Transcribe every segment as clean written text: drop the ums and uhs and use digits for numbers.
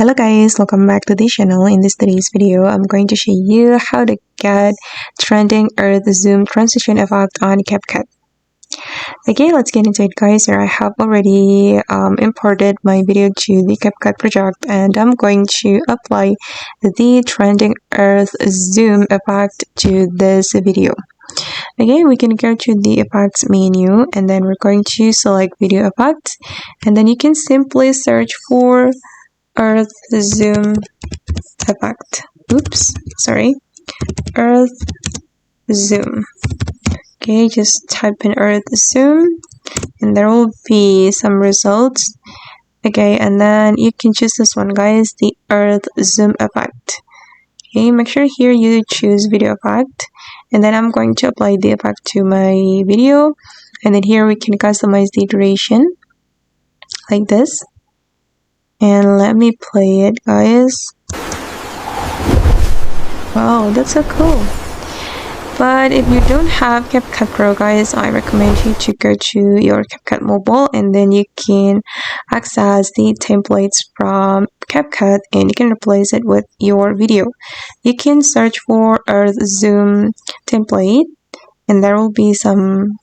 Hello guys, welcome back to the channel. In today's video, I'm going to show you how to get trending earth zoom transition effect on CapCut. Okay, let's get into it guys. Here I have already imported my video to the CapCut project and I'm going to apply the trending earth zoom effect to this video. Okay, we can go to the effects menu and then we're going to select video effects and then you can simply search for earth zoom effect. Earth zoom. Okay, just type in earth zoom and there will be some results. Okay, and then you can choose this one guys, the earth zoom effect. Okay, make sure here you choose video effect and then I'm going to apply the effect to my video, and then here we can customize the duration like this. And let me play it guys. Wow, that's so cool. But if you don't have CapCut Pro guys, I recommend you to go to your CapCut mobile and then you can access the templates from CapCut and you can replace it with your video. You can search for earth zoom template and there will be some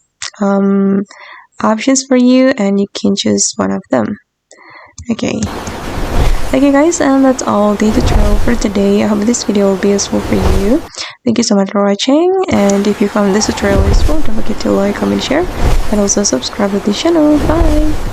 options for you and you can choose one of them. Okay guys, and that's all the tutorial for today. I hope this video will be useful for you. Thank you so much for watching, and if you found this tutorial useful, don't forget to like, comment, share, and also subscribe to the channel. Bye.